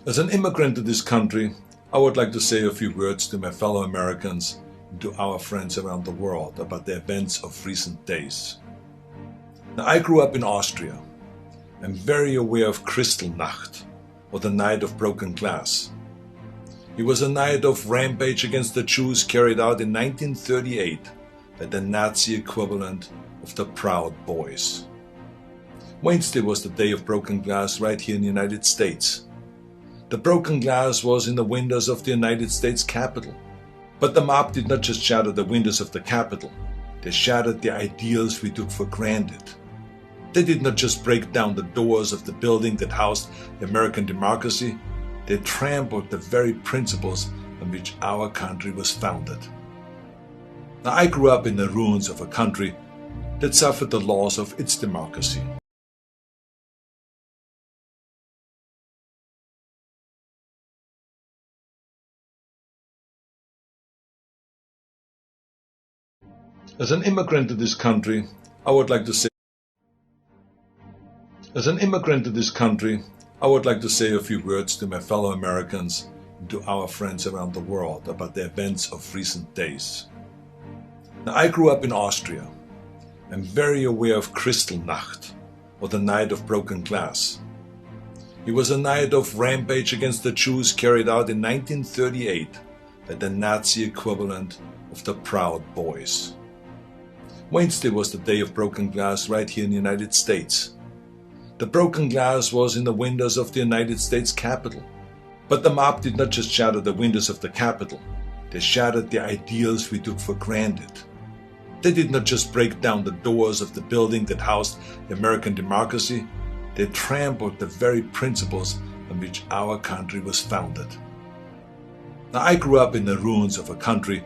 As an immigrant to this country, I would like to say a few words to my fellow Americans and to our friends around the world about the events of recent days. Now, I grew up in Austria. I'm very aware of Kristallnacht, or the Night of Broken Glass. It was a night of rampage against the Jews carried out in 1938 by the Nazi equivalent of the Proud Boys. Wednesday was the day of broken glass right here in the United States. The broken glass was in the windows of the United States Capitol. But the mob did not just shatter the windows of the Capitol, they shattered the ideals we took for granted. They did not just break down the doors of the building that housed the American democracy, they trampled the very principles on which our country was founded. Now, I grew up in the ruins of a country that suffered the loss of its democracy. As an immigrant to this country, I would like to say a few words to my fellow Americans and to our friends around the world about the events of recent days. Now, I grew up in Austria. I'm very aware of Kristallnacht, or the Night of Broken Glass. It was a night of rampage against the Jews carried out in 1938 by the Nazi equivalent of the Proud Boys. Wednesday was the day of broken glass right here in the United States. The broken glass was in the windows of the United States Capitol. But the mob did not just shatter the windows of the Capitol, they shattered the ideals we took for granted. They did not just break down the doors of the building that housed the American democracy, they trampled the very principles on which our country was founded. Now, I grew up in the ruins of a country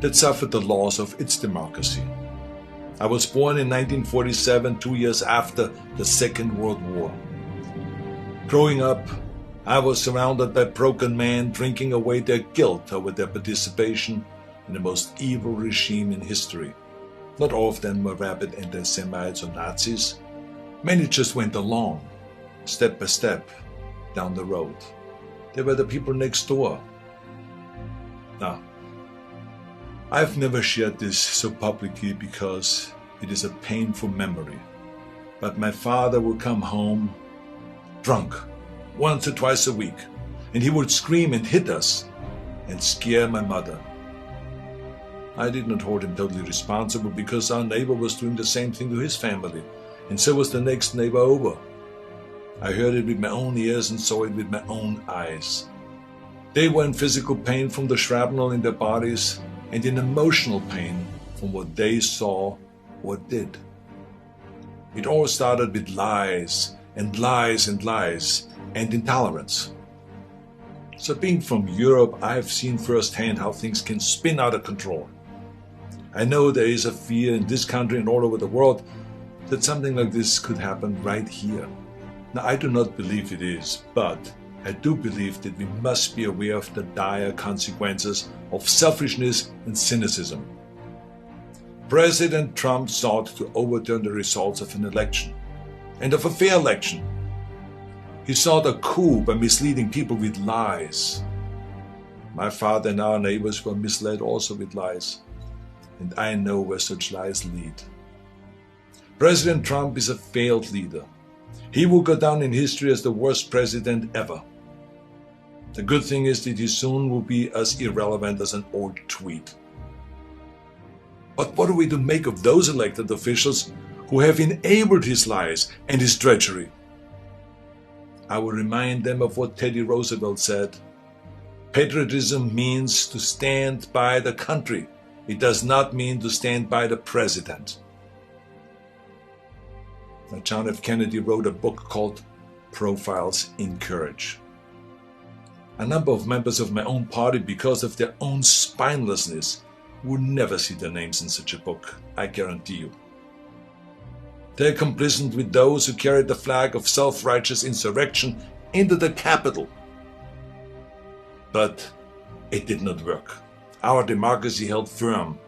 that suffered the loss of its democracy. I was born in 1947, 2 years after the Second World War. Growing up, I was surrounded by broken men drinking away their guilt over their participation in the most evil regime in history. Not all of them were rabid anti-Semites or Nazis. Many just went along, step by step, down the road. They were the people next door. Now, I've never shared this so publicly because it is a painful memory. But my father would come home drunk once or twice a week, and he would scream and hit us and scare my mother. I did not hold him totally responsible because our neighbor was doing the same thing to his family, and so was the next neighbor over. I heard it with my own ears and saw it with my own eyes. They were in physical pain from the shrapnel in their bodies and in emotional pain from what they saw or did. It all started with lies and lies and lies and intolerance. So being from Europe, I've seen firsthand how things can spin out of control. I know there is a fear in this country and all over the world that something like this could happen right here. Now, I do not believe it is, but I do believe that we must be aware of the dire consequences of selfishness and cynicism. President Trump sought to overturn the results of an election, and of a fair election. He sought a coup by misleading people with lies. My father and our neighbors were misled also with lies, and I know where such lies lead. President Trump is a failed leader. He will go down in history as the worst president ever. The good thing is that he soon will be as irrelevant as an old tweet. But what are we to make of those elected officials who have enabled his lies and his treachery? I will remind them of what Teddy Roosevelt said. Patriotism means to stand by the country. It does not mean to stand by the president. Now, John F. Kennedy wrote a book called Profiles in Courage. A number of members of my own party, because of their own spinelessness, would never see their names in such a book, I guarantee you. They are complicit with those who carried the flag of self-righteous insurrection into the Capitol. But it did not work. Our democracy held firm.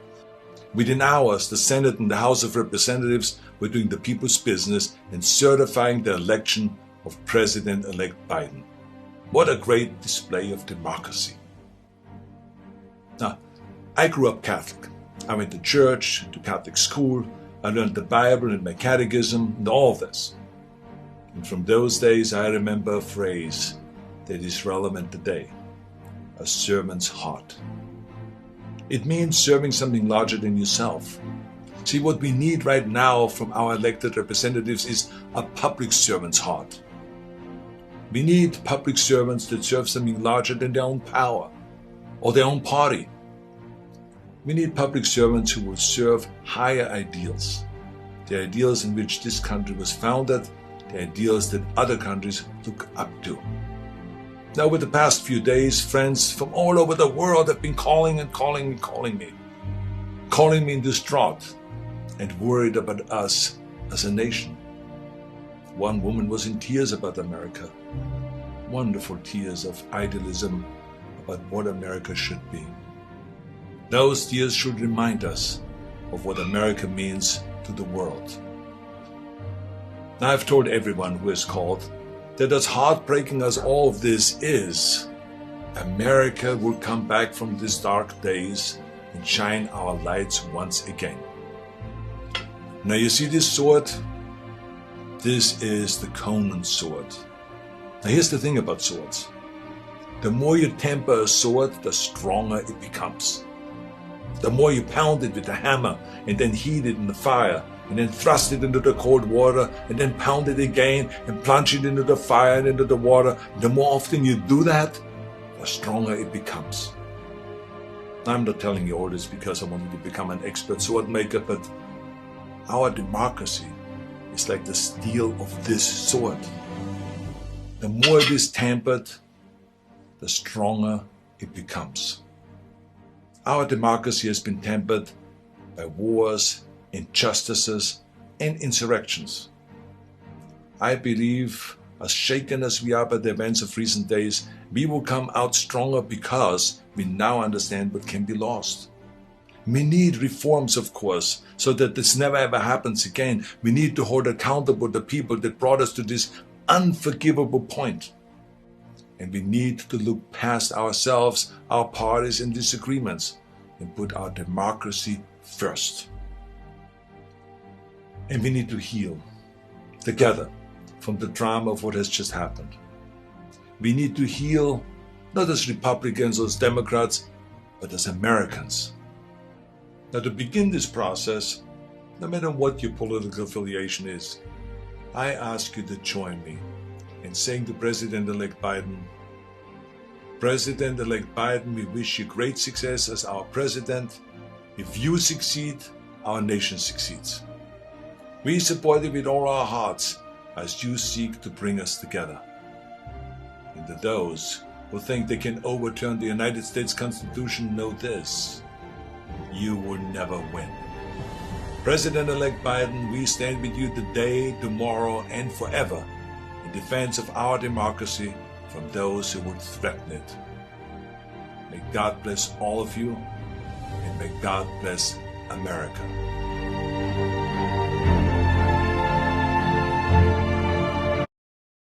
Within hours, the Senate and the House of Representatives were doing the people's business and certifying the election of President-elect Biden. What a great display of democracy. Now, I grew up Catholic. I went to church, to Catholic school. I learned the Bible and my catechism and all this. And from those days, I remember a phrase that is relevant today: a servant's heart. It means serving something larger than yourself. See, what we need right now from our elected representatives is a public servant's heart. We need public servants that serve something larger than their own power or their own party. We need public servants who will serve higher ideals, the ideals in which this country was founded, the ideals that other countries look up to. Now, over the past few days, friends from all over the world have been calling me distraught and worried about us as a nation. One woman was in tears about America, wonderful tears of idealism about what America should be. Those tears should remind us of what America means to the world. Now, I've told everyone who has called that as heartbreaking as all of this is, America will come back from these dark days and shine our lights once again. Now, you see this sword? This is the Conan sword. Now, here's the thing about swords. The more you temper a sword, the stronger it becomes. The more you pound it with a hammer and then heat it in the fire and then thrust it into the cold water and then pound it again and plunge it into the fire and into the water, the more often you do that, the stronger it becomes. I'm not telling you all this because I want you to become an expert sword maker, but our democracy is like the steel of this sword. The more it is tempered, the stronger it becomes. Our democracy has been tempered by wars, injustices, and insurrections. I believe, as shaken as we are by the events of recent days, we will come out stronger because we now understand what can be lost. We need reforms, of course, so that this never ever happens again. We need to hold accountable the people that brought us to this unforgivable point. And we need to look past ourselves, our parties and disagreements, and put our democracy first. And we need to heal together from the drama of what has just happened. We need to heal not as Republicans or as Democrats, but as Americans. Now, to begin this process, no matter what your political affiliation is, I ask you to join me in saying to President-elect Biden, President-elect Biden, we wish you great success as our president. If you succeed, our nation succeeds. We support you with all our hearts as you seek to bring us together. And to those who think they can overturn the United States Constitution, know this: you will never win. President-elect Biden, we stand with you today, tomorrow, and forever in defense of our democracy from those who would threaten it. May God bless all of you, and may God bless America.